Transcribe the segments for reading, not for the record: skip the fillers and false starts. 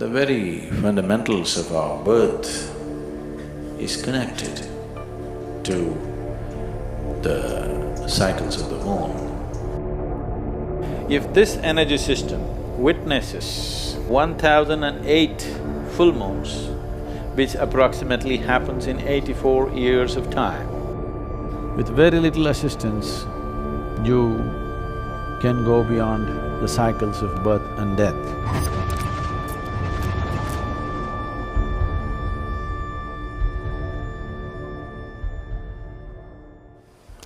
The very fundamentals of our birth is connected to the cycles of the moon. If this energy system witnesses 1008 full moons, which approximately happens in 84 years of time, with very little assistance, you can go beyond the cycles of birth and death.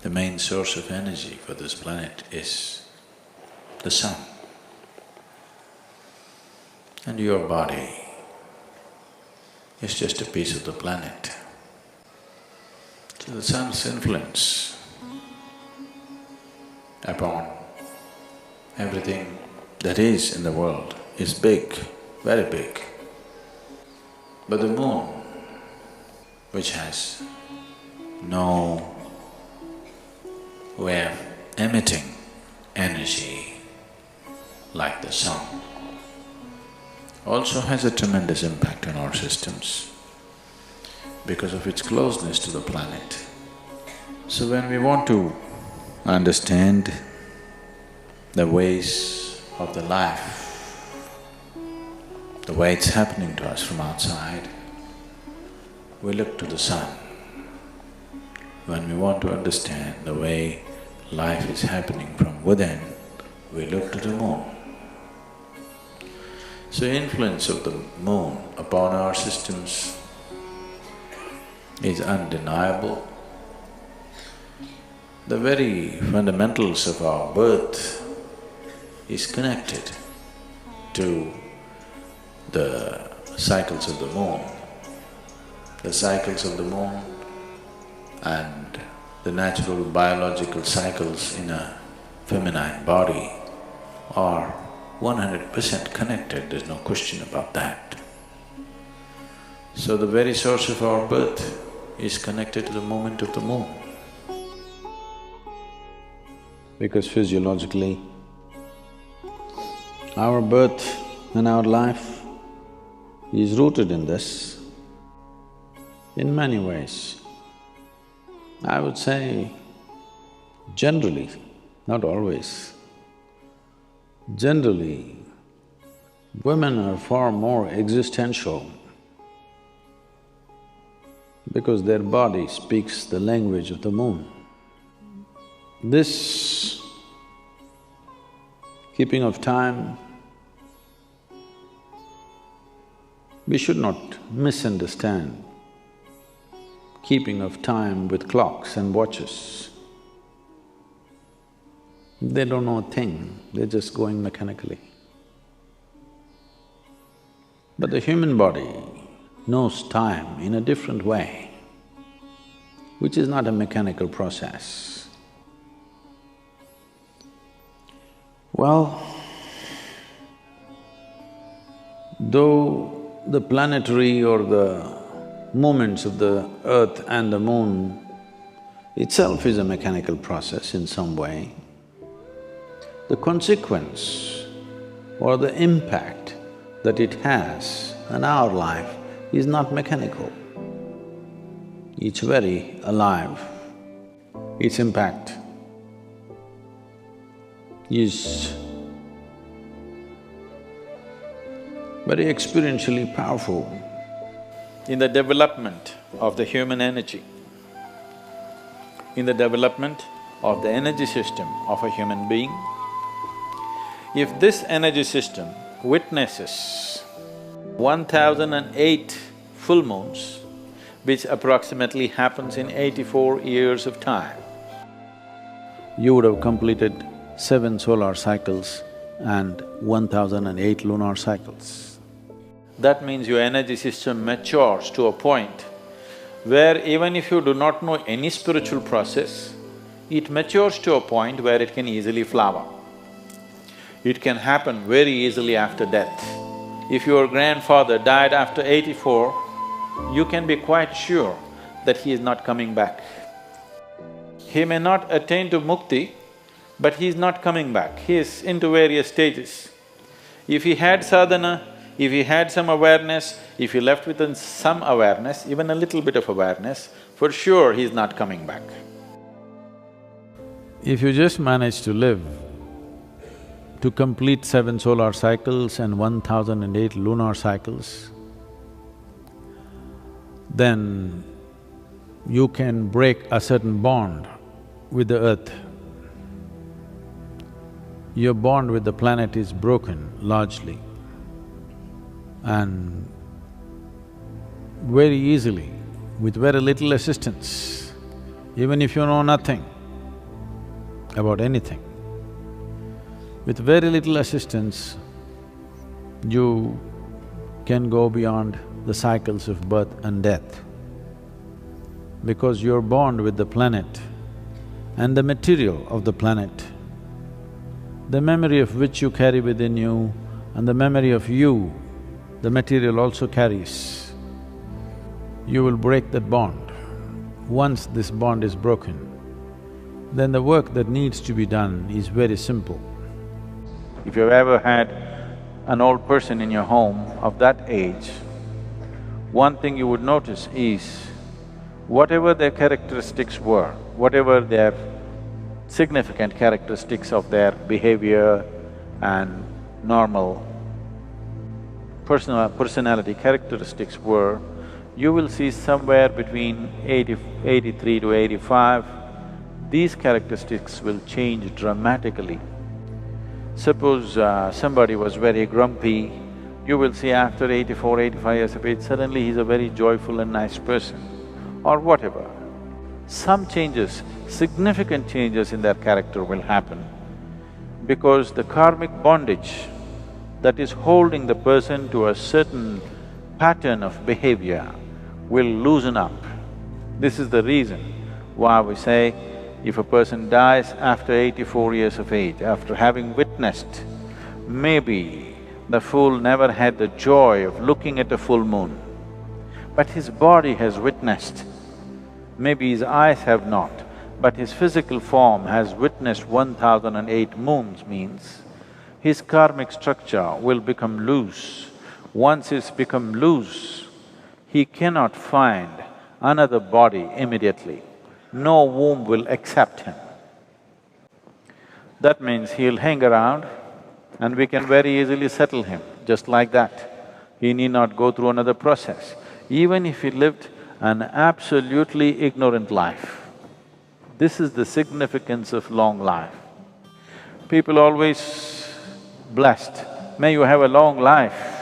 The main source of energy for this planet is the sun. And your body is just a piece of the planet. So the sun's influence upon everything that is in the world is big, very big. But the moon, which has no way of emitting energy like the sun, also has a tremendous impact on our systems because of its closeness to the planet. So when we want to understand the ways of the life, the way it's happening to us from outside, we look to the sun. When we want to understand the way life is happening from within, we look to the moon. So influence of the moon upon our systems is undeniable. The very fundamentals of our birth is connected to the cycles of the moon. The cycles of the moon and the natural biological cycles in a feminine body are 100% connected, there's no question about that. So the very source of our birth is connected to the movement of the moon. Because physiologically, our birth and our life is rooted in this in many ways. I would say generally, not always, generally, women are far more existential because their body speaks the language of the moon. This keeping of time, we should not misunderstand keeping of time with clocks and watches. They don't know a thing, they're just going mechanically. But the human body knows time in a different way, which is not a mechanical process. Well, though the planetary or the movements of the earth and the moon itself is a mechanical process in some way, the consequence or the impact that it has on our life is not mechanical. It's very alive. Its impact is very experientially powerful in the development of the human energy, in the development of the energy system of a human being. If this energy system witnesses 1008 full moons, which approximately happens in 84 years of time, you would have completed 7 solar cycles and 1008 lunar cycles. That means your energy system matures to a point where even if you do not know any spiritual process, it matures to a point where it can easily flower. It can happen very easily after death. If your grandfather died after 84, you can be quite sure that he is not coming back. He may not attain to mukti, but he is not coming back, he is into various stages. If he had sadhana, If he had some awareness, if he left with some awareness, even a little bit of awareness, for sure he's not coming back. If you just manage to live to complete 7 solar cycles and 1008 lunar cycles, then you can break a certain bond with the earth. Your bond with the planet is broken largely, and very easily, with very little assistance, even if you know nothing about anything, with very little assistance, you can go beyond the cycles of birth and death. Because your bond with the planet and the material of the planet, the memory of which you carry within you and the memory of you, the material also carries, you will break that bond. Once this bond is broken, then the work that needs to be done is very simple. If you've ever had an old person in your home of that age, one thing you would notice is whatever their characteristics were, whatever their significant characteristics of their behavior and normal personality characteristics were, you will see somewhere between 83 to 85, these characteristics will change dramatically. Suppose somebody was very grumpy, you will see after 84, 85 years of age, suddenly he's a very joyful and nice person, or whatever. Some changes, significant changes in their character will happen because the karmic bondage that is holding the person to a certain pattern of behavior will loosen up. This is the reason why we say, if a person dies after 84 years of age, after having witnessed, maybe the fool never had the joy of looking at a full moon, but his body has witnessed. Maybe his eyes have not, but his physical form has witnessed 1008 moons, means his karmic structure will become loose. Once it's become loose, he cannot find another body immediately. No womb will accept him. That means he'll hang around and we can very easily settle him, just like that. He need not go through another process. Even if he lived an absolutely ignorant life, this is the significance of long life. People always blessed, may you have a long life,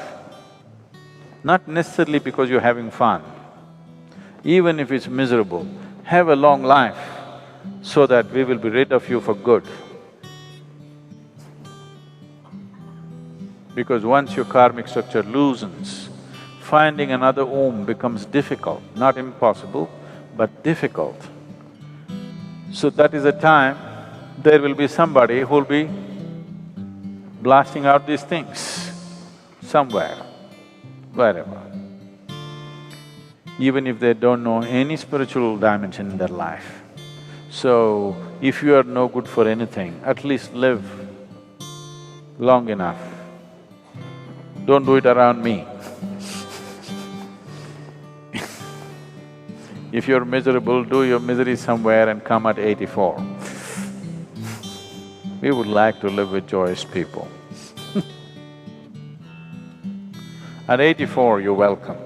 not necessarily because you're having fun. Even if it's miserable, have a long life so that we will be rid of you for good. Because once your karmic structure loosens, finding another womb becomes difficult, not impossible, but difficult. So that is the time there will be somebody who'll be blasting out these things somewhere, wherever. Even if they don't know any spiritual dimension in their life. So, if you are no good for anything, at least live long enough. Don't do it around me. If you're miserable, do your misery somewhere and come at 84. We would like to live with joyous people. At 84, you're welcome.